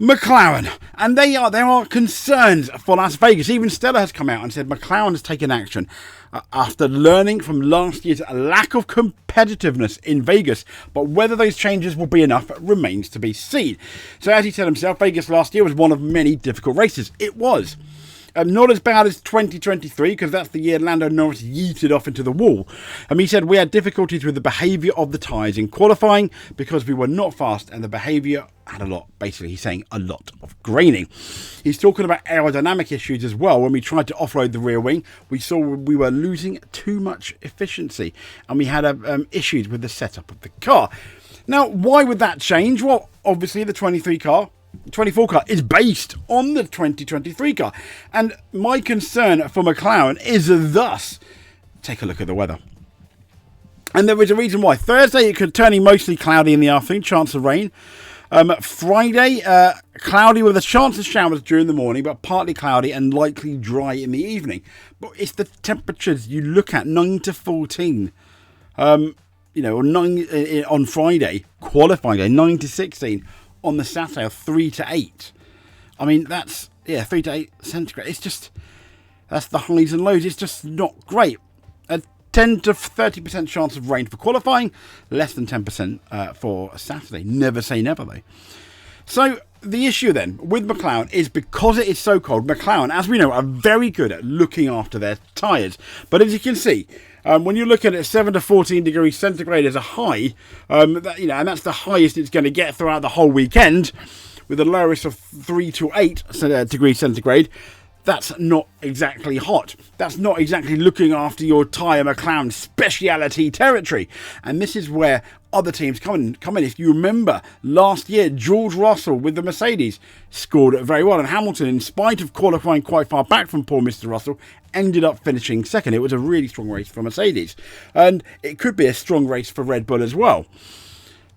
McLaren, and there are concerns for Las Vegas. Even Stella has come out and said McLaren has taken action after learning from last year's lack of competitiveness in Vegas, but whether those changes will be enough remains to be seen. So as he said himself, Vegas last year was one of many difficult races. It was. Not as bad as 2023, because that's the year Lando Norris yeeted off into the wall. He said we had difficulties with the behaviour of the tyres in qualifying because we were not fast and the behaviour had basically he's saying a lot of graining. He's talking about aerodynamic issues as well. When we tried to offload the rear wing, we saw we were losing too much efficiency and we had issues with the setup of the car. Now, why would that change? Well, obviously the 24 car is based on the 2023 car, and my concern for McLaren is thus, take a look at the weather. And there is a reason why. Thursday it could turning mostly cloudy in the afternoon, chance of rain. Friday cloudy with a chance of showers during the morning, but partly cloudy and likely dry in the evening. But it's the temperatures you look at, 9 to 14. Or 9 on Friday, qualifying day, 9 to 16. On the Saturday, 3 to 8. I mean, that's 3 to 8 centigrade. It's just, that's the highs and lows. It's just not great. A 10 to 30% chance of rain for qualifying, less than 10% for Saturday. Never say never, though. So the issue then with McLaren is because it is so cold, McLaren, as we know, are very good at looking after their tyres. But as you can see, when you're looking at 7 to 14 degrees centigrade as a high, and that's the highest it's going to get throughout the whole weekend, with a lowest of 3 to 8 degrees centigrade, that's not exactly hot. That's not exactly looking after your tyre McLaren speciality territory. And this is where other teams come in. If you remember last year, George Russell with the Mercedes scored very well, and Hamilton, in spite of qualifying quite far back from poor Mr. Russell, ended up finishing second. It was a really strong race for Mercedes, and it could be a strong race for Red Bull as well.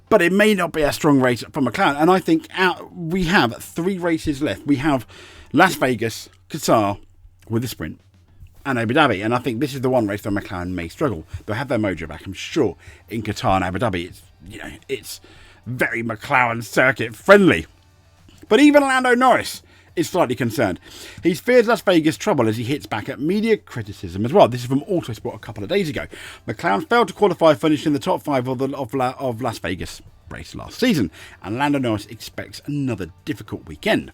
But it may not be a strong race for McLaren. And I think we have 3 races left. We have Las Vegas, Qatar with the sprint, and Abu Dhabi. And I think this is the one race where McLaren may struggle. They'll have their mojo back, I'm sure, in Qatar and Abu Dhabi. It's very McLaren circuit friendly. But even Lando Norris is slightly concerned. He fears Las Vegas trouble as he hits back at media criticism as well. This is from Autosport a couple of days ago. McLaren failed to qualify, finished in the top 5 of Las Vegas race last season, and Lando Norris expects another difficult weekend.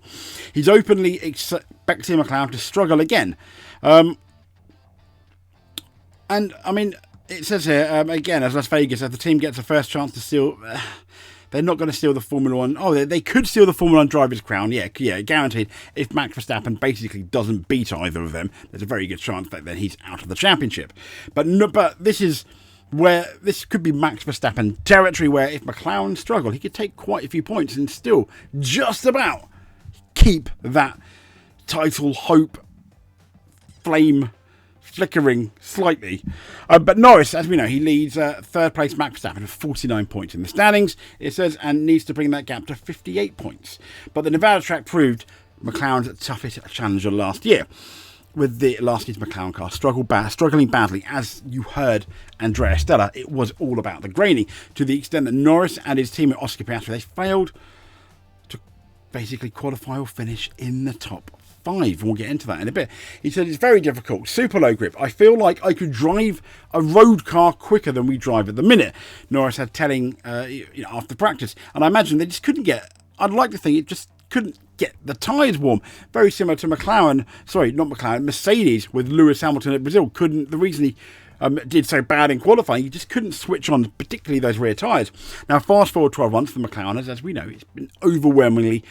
He's openly expecting McLaren to struggle again. And I mean, it says here, again, as Las Vegas, as the team gets a first chance to steal... they're not going to steal the Formula 1. Oh, they could steal the Formula 1 driver's crown. Yeah, guaranteed. If Max Verstappen basically doesn't beat either of them, there's a very good chance that then he's out of the championship. But this is where this could be Max Verstappen territory, where if McLaren struggle, he could take quite a few points and still just about keep that title hope flame flickering slightly. But Norris, as we know, he leads third place Max Verstappen with 49 points in the standings, it says, and needs to bring that gap to 58 points. But the Nevada track proved McLaren's toughest challenger last year, with the last year's McLaren car struggling badly. As you heard Andrea Stella, it was all about the graining, to the extent that Norris and his team at Oscar Piastri, they failed to basically qualify or finish in the top 5, and we'll get into that in a bit. He said it's very difficult, super low grip. I feel like I could drive a road car quicker than we drive at the minute, Norris had telling after practice. And I imagine they just couldn't get, I'd like to think it just couldn't get the tyres warm. Very similar to Mercedes with Lewis Hamilton at Brazil. The reason he did so bad in qualifying, he just couldn't switch on, particularly those rear tyres. Now, fast forward 12 months for McLaren, as we know, it's been overwhelmingly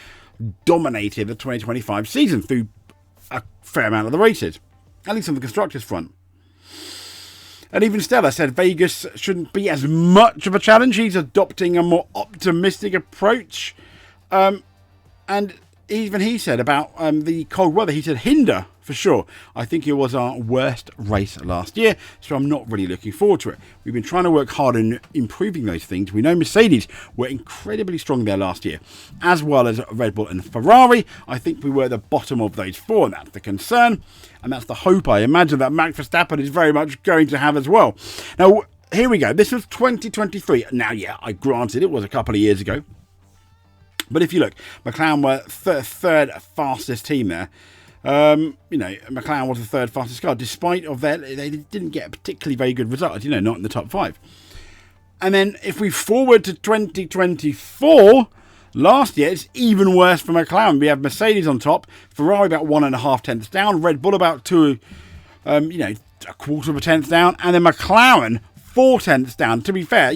dominated the 2025 season through a fair amount of the races, at least on the constructors front. And even Stella said Vegas shouldn't be as much of a challenge. He's adopting a more optimistic approach. And even he said about the cold weather, he said hinder for sure. I think it was our worst race last year, so I'm not really looking forward to it. We've been trying to work hard on improving those things. We know Mercedes were incredibly strong there last year, as well as Red Bull and Ferrari. I think we were at the bottom of those 4, and that's the concern, and that's the hope I imagine that Max Verstappen is very much going to have as well. Now, here we go. This was 2023. Now, I granted it was a couple of years ago. But if you look, McLaren were third fastest team there. McLaren was the third fastest car, despite of they didn't get a particularly very good result, not in the top 5. And then if we forward to 2024, last year it's even worse for McLaren. We have Mercedes on top, Ferrari about 1.5 tenths down, Red Bull about 2, a quarter of a tenth down, and then McLaren 4 tenths down. To be fair,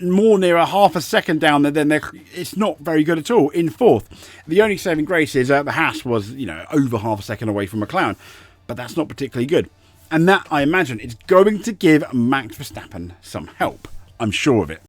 more near a half a second down than it's not very good at all in 4th. The only saving grace is the Haas was over half a second away from McLaren, but that's not particularly good. And that, I imagine, is going to give Max Verstappen some help. I'm sure of it.